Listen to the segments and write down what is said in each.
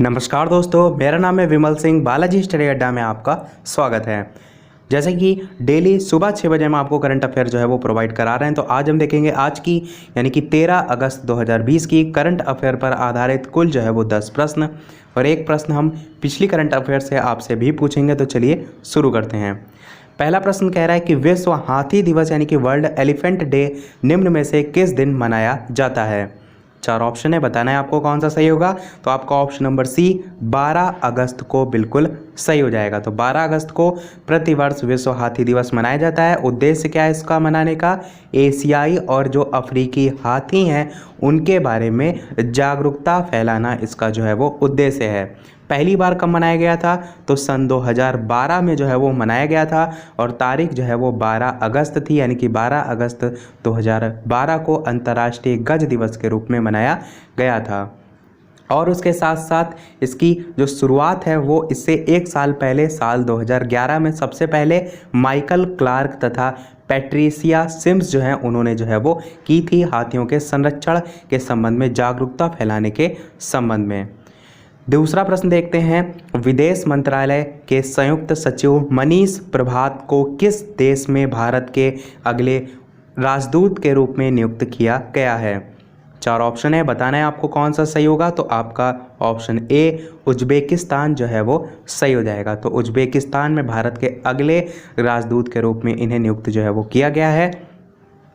नमस्कार दोस्तों, मेरा नाम है विमल सिंह। बालाजी स्टडी अड्डा में आपका स्वागत है। जैसे कि डेली सुबह 6 बजे हम आपको करंट अफेयर जो है वो प्रोवाइड करा रहे हैं, तो आज हम देखेंगे आज की यानी कि 13 अगस्त 2020 की करंट अफेयर पर आधारित कुल जो है वो 10 प्रश्न और एक प्रश्न हम पिछली करंट अफेयर से आपसे भी पूछेंगे। तो चलिए शुरू करते हैं। पहला प्रश्न कह रहा है कि विश्व हाथी दिवस यानी कि वर्ल्ड एलिफेंट डे निम्न में से किस दिन मनाया जाता है। 4 ऑप्शन है, बताना है आपको कौन सा सही होगा। तो आपका ऑप्शन नंबर सी 12 अगस्त को बिल्कुल सही हो जाएगा। तो 12 अगस्त को प्रतिवर्ष विश्व हाथी दिवस मनाया जाता है। उद्देश्य क्या है इसका मनाने का? एशियाई और जो अफ्रीकी हाथी हैं उनके बारे में जागरूकता फैलाना इसका जो है वो उद्देश्य है। पहली बार कब मनाया गया था? तो सन 2012 में जो है वो मनाया गया था और तारीख जो है वो 12 अगस्त थी, यानी कि 12 अगस्त 2012 को अंतर्राष्ट्रीय गज दिवस के रूप में मनाया गया था। और उसके साथ साथ इसकी जो शुरुआत है वो इससे एक साल पहले साल 2011 में सबसे पहले माइकल क्लार्क तथा पैट्रिसिया सिम्स जो हैं उन्होंने जो है वो की थी हाथियों के संरक्षण के संबंध में, जागरूकता फैलाने के संबंध में। दूसरा प्रश्न देखते हैं। विदेश मंत्रालय के संयुक्त सचिव मनीष प्रभात को किस देश में भारत के अगले राजदूत के रूप में नियुक्त किया गया है। 4 ऑप्शन है, बताना है आपको कौन सा सही होगा। तो आपका ऑप्शन ए उज्बेकिस्तान जो है वो सही हो जाएगा। तो उज्बेकिस्तान में भारत के अगले राजदूत के रूप में इन्हें नियुक्त जो है वो किया गया है।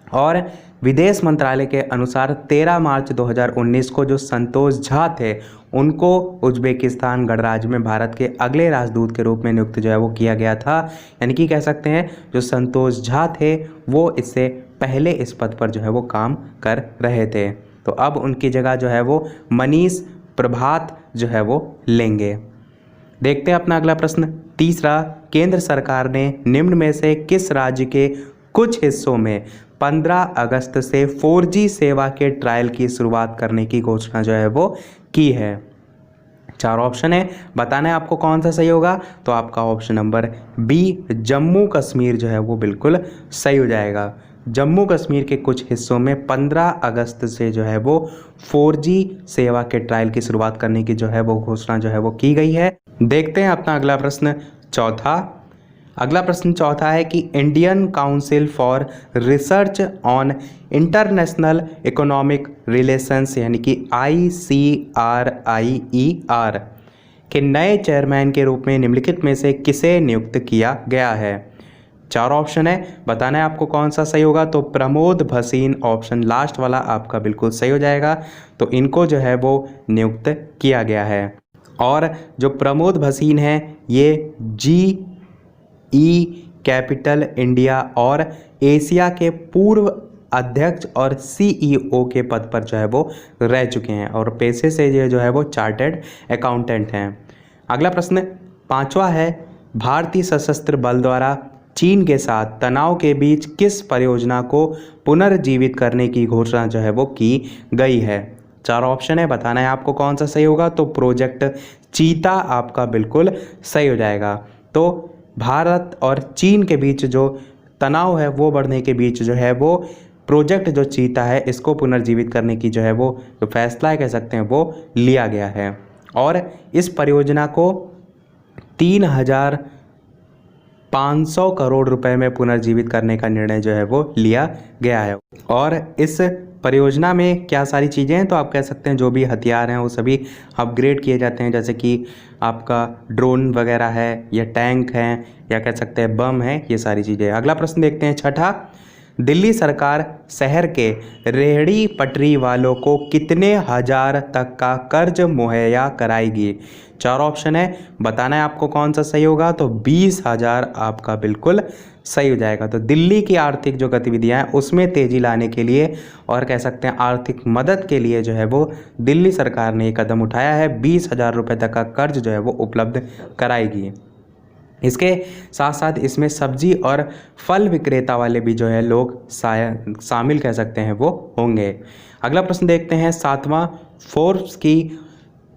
और विदेश मंत्रालय के अनुसार 13 मार्च 2019 को जो संतोष झा थे उनको उज्बेकिस्तान गणराज्य में भारत के अगले राजदूत के रूप में नियुक्त जो है वो किया गया था। यानी कि कह सकते हैं जो संतोष झा थे वो इससे पहले इस पद पर जो है वो काम कर रहे थे। तो अब उनकी जगह जो है वो मनीष प्रभात जो है वो लेंगे। देखते हैं अपना अगला प्रश्न। तीसरा, केंद्र सरकार ने निम्न में से किस राज्य के कुछ हिस्सों में 15 अगस्त से 4G सेवा के ट्रायल की शुरुआत करने की घोषणा जो है वो की है। 4 ऑप्शन है, बताना है आपको कौन सा सही होगा। तो आपका option number B Jammu Kashmir जो है वो बिल्कुल सही हो जाएगा। जम्मू कश्मीर के कुछ हिस्सों में 15 अगस्त से जो है वो 4G सेवा के ट्रायल की शुरुआत करने की जो है वो घोषणा जो है वो की गई है। देखते हैं अपना अगला प्रश्न चौथा है कि Indian council for research on international economic relations यानी कि ICRIER के नए चेयरमैन के रूप में निम्नलिखित में से किसे नियुक्त किया गया है। 4 ऑप्शन है, बताना है आपको कौन सा सही होगा। तो प्रमोद भसीन ऑप्शन लास्ट वाला आपका बिल्कुल सही हो जाएगा। तो इनको जो है वो नियुक्त किया गया है। और जो प्रमोद भसीन है ये GE कैपिटल इंडिया और एशिया के पूर्व अध्यक्ष और CEO के पद पर जो है वो रह चुके हैं और पेशे से ये जो है वो चार्टर्ड अकाउंटेंट हैं। अगला प्रश्न 5वां है, भारतीय सशस्त्र बल द्वारा चीन के साथ तनाव के बीच किस परियोजना को पुनर्जीवित करने की घोषणा जो है वो की गई है। 4 ऑप्शन है, बताना है आपको कौन सा सही होगा। तो प्रोजेक्ट चीता आपका बिल्कुल सही हो जाएगा। तो भारत और चीन के बीच जो तनाव है वो बढ़ने के बीच जो है वो प्रोजेक्ट जो चीता है इसको पुनर्जीवित करने की जो है वो जो फैसला है कह सकते हैं वो लिया गया है। और इस परियोजना को 3,500 करोड़ रुपए में पुनर्जीवित करने का निर्णय जो है वो लिया गया है। और इस परियोजना में क्या सारी चीज़ें हैं, तो आप कह सकते हैं जो भी हथियार हैं वो सभी अपग्रेड किए जाते हैं, जैसे कि आपका ड्रोन वगैरह है या टैंक हैं या कह सकते हैं बम है, ये सारी चीज़ें। अगला प्रश्न देखते हैं 6ठा, दिल्ली सरकार शहर के रेहड़ी पटरी वालों को कितने हजार तक का कर्ज मुहैया कराएगी। 4 ऑप्शन है, बताना है आपको कौन सा सही होगा। तो 20,000 आपका बिल्कुल सही हो जाएगा। तो दिल्ली की आर्थिक जो गतिविधियां हैं उसमें तेज़ी लाने के लिए और कह सकते हैं आर्थिक मदद के लिए जो है वो दिल्ली सरकार ने एक कदम उठाया है। 20,000 रुपये तक का कर्ज जो है वो उपलब्ध कराएगी। इसके साथ साथ इसमें सब्जी और फल विक्रेता वाले भी जो है लोग शामिल कह सकते हैं वो होंगे। अगला प्रश्न देखते हैं 7वां, फोर्ब्स की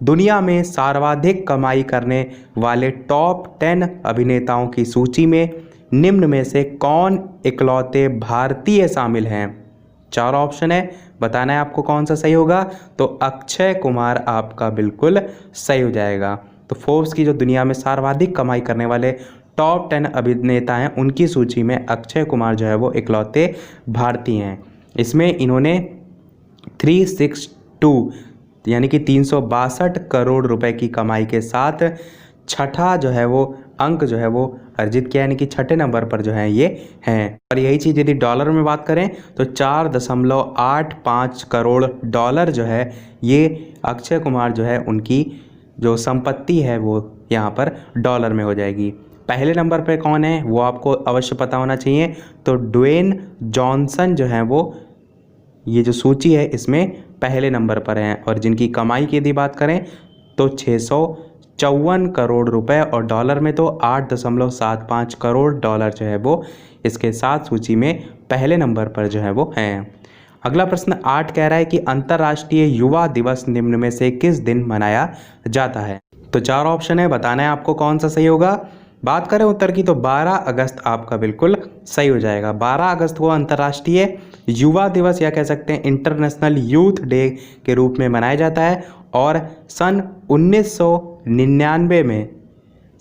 दुनिया में सर्वाधिक कमाई करने वाले टॉप 10 अभिनेताओं की सूची में निम्न में से कौन इकलौते भारतीय शामिल हैं। 4 ऑप्शन है, बताना है आपको कौन सा सही होगा। तो अक्षय कुमार आपका बिल्कुल सही हो जाएगा। तो फोर्ब्स की जो दुनिया में सर्वाधिक कमाई करने वाले टॉप 10 अभिनेता हैं उनकी सूची में अक्षय कुमार जो है वो इकलौते भारतीय हैं। इसमें इन्होंने 362 यानी कि 362 करोड़ रुपए की कमाई के साथ छठा जो है वो अंक जो है वो अर्जित किया, यानी कि छठे नंबर पर जो है ये हैं। और यही चीज़ यदि डॉलर में बात करें तो 4.85 करोड़ डॉलर जो है ये अक्षय कुमार जो है उनकी जो संपत्ति है वो यहाँ पर डॉलर में हो जाएगी। पहले नंबर पे कौन है वो आपको अवश्य पता होना चाहिए। तो ड्वेन जॉनसन जो है वो ये जो सूची है इसमें पहले नंबर पर हैं और जिनकी कमाई की यदि बात करें तो 654 करोड़ रुपए और डॉलर में तो 8.75 करोड़ डॉलर जो है वो इसके साथ सूची में पहले नंबर पर जो है वो हैं। अगला प्रश्न 8 कह रहा है कि अंतर्राष्ट्रीय युवा दिवस निम्न में से किस दिन मनाया जाता है। तो 4 ऑप्शन है, बताना है आपको कौन सा सही होगा। बात करें उत्तर की तो 12 अगस्त आपका बिल्कुल सही हो जाएगा। 12 अगस्त को अंतर्राष्ट्रीय युवा दिवस या कह सकते हैं इंटरनेशनल यूथ डे के रूप में मनाया जाता है और सन 1999 में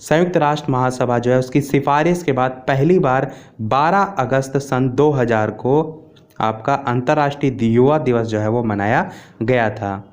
संयुक्त राष्ट्र महासभा जो है उसकी सिफारिश के बाद पहली बार 12 अगस्त सन 2000 को आपका अंतर्राष्ट्रीय युवा दिवस जो है वो मनाया गया था।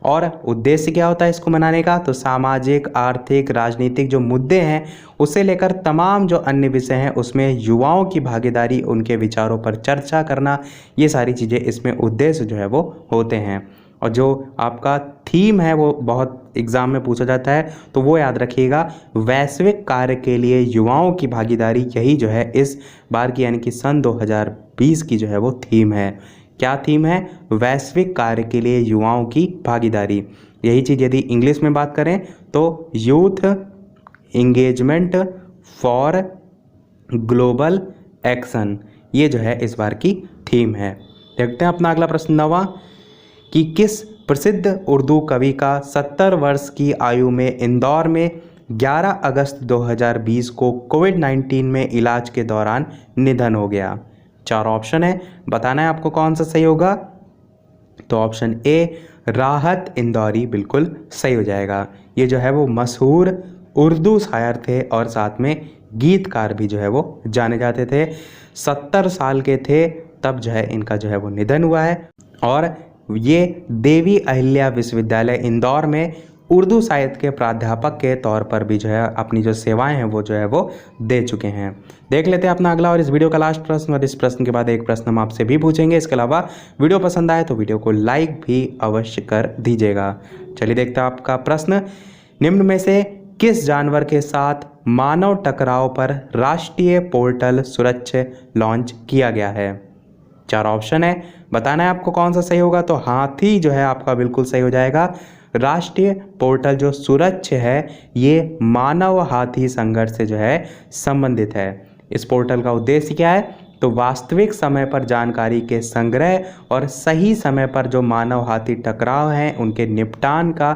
और उद्देश्य क्या होता है इसको मनाने का, तो सामाजिक, आर्थिक, राजनीतिक जो मुद्दे हैं उसे लेकर तमाम जो अन्य विषय हैं उसमें युवाओं की भागीदारी, उनके विचारों पर चर्चा करना, ये सारी चीज़ें इसमें उद्देश्य जो है वो होते हैं। और जो आपका थीम है वो बहुत एग्ज़ाम में पूछा जाता है तो वो याद रखिएगा, वैश्विक कार्य के लिए युवाओं की भागीदारी, यही जो है इस बार की यानी कि सन 2020 की जो है वो थीम है। क्या थीम है, वैश्विक कार्य के लिए युवाओं की भागीदारी। यही चीज़ यदि इंग्लिश में बात करें तो youth engagement for global action, ये जो है इस बार की थीम है। देखते हैं अपना अगला प्रश्न 9वां कि किस प्रसिद्ध उर्दू कवि का 70 वर्ष की आयु में इंदौर में 11 अगस्त 2020 को कोविड-19 में इलाज के दौरान निधन हो गया। 4 ऑप्शन है, बताना है आपको कौन सा सही होगा। तो ऑप्शन ए राहत इंदौरी बिल्कुल सही हो जाएगा। ये जो है वो मशहूर उर्दू शायर थे और साथ में गीतकार भी जो है वो जाने जाते थे। 70 साल के थे तब जो है इनका जो है वो निधन हुआ है और ये देवी अहिल्या विश्वविद्यालय इंदौर में उर्दू साहित्य के प्राध्यापक के तौर पर भी जो है अपनी जो सेवाएं हैं वो जो है वो दे चुके हैं। देख लेते हैं अपना अगला और इस वीडियो का लास्ट प्रश्न, और इस प्रश्न के बाद एक प्रश्न हम आपसे भी पूछेंगे। इसके अलावा वीडियो पसंद आए तो वीडियो को लाइक भी अवश्य कर दीजिएगा। चलिए देखते हैं आपका प्रश्न, निम्न में से किस जानवर के साथ मानव टकराव पर राष्ट्रीय पोर्टल सुरक्षा लॉन्च किया गया है। 4 ऑप्शन है, बताना है आपको कौन सा सही होगा। तो हाथी जो है आपका बिल्कुल सही हो जाएगा। राष्ट्रीय पोर्टल जो सुरक्ष है ये मानव हाथी संघर्ष से जो है संबंधित है। इस पोर्टल का उद्देश्य क्या है, तो वास्तविक समय पर जानकारी के संग्रह और सही समय पर जो मानव हाथी टकराव हैं उनके निपटान का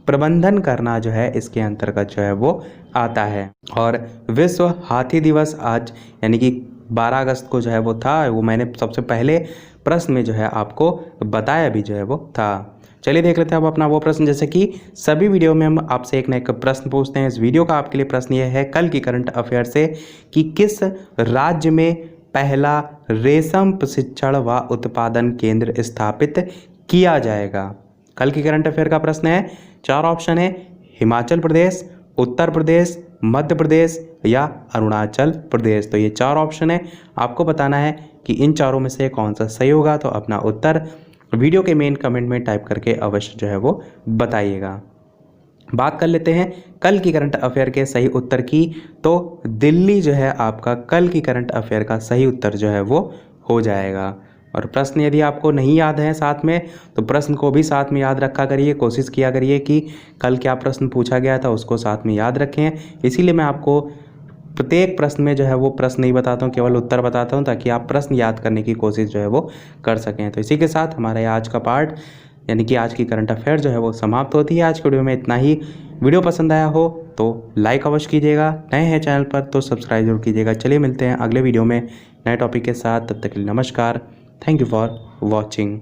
प्रबंधन करना जो है इसके अंतर्गत जो है वो आता है। और विश्व हाथी दिवस आज यानी कि 12 अगस्त को जो है वो था, वो मैंने सबसे पहले प्रश्न में जो है आपको बताया भी जो है वो था। चलिए देख लेते हैं अब अपना वो प्रश्न, जैसे कि सभी वीडियो में हम आपसे एक न एक प्रश्न पूछते हैं। इस वीडियो का आपके लिए प्रश्न ये है कल की करंट अफेयर से कि किस राज्य में पहला रेशम प्रशिक्षण व उत्पादन केंद्र स्थापित किया जाएगा। कल की करंट अफेयर का प्रश्न है। 4 ऑप्शन है, हिमाचल प्रदेश, उत्तर प्रदेश, मध्य प्रदेश या अरुणाचल प्रदेश। तो ये 4 ऑप्शन है, आपको बताना है कि इन चारों में से कौन सा सही होगा। तो अपना उत्तर वीडियो के मेन कमेंट में टाइप करके अवश्य जो है वो बताइएगा। बात कर लेते हैं कल की करंट अफेयर के सही उत्तर की। तो दिल्ली जो है आपका कल की करंट अफेयर का सही उत्तर जो है वो हो जाएगा। और प्रश्न यदि आपको नहीं याद है साथ में तो प्रश्न को भी साथ में याद रखा करिए, कोशिश किया करिए कि कल क्या प्रश्न पूछा गया था उसको साथ में याद रखें। इसीलिए मैं आपको प्रत्येक प्रश्न में जो है वो प्रश्न नहीं बताता हूँ, केवल उत्तर बताता हूँ ताकि आप प्रश्न याद करने की कोशिश जो है वो कर सकें। तो इसी के साथ हमारा आज का पार्ट यानी कि आज की करंट अफेयर जो है वो समाप्त होती है। आज के वीडियो में इतना ही। वीडियो पसंद आया हो तो लाइक अवश्य कीजिएगा, नए हैं चैनल पर तो सब्सक्राइब जरूर कीजिएगा। चलिए मिलते हैं अगले वीडियो में नए टॉपिक के साथ, तब तक के लिए नमस्कार। Thank you for watching.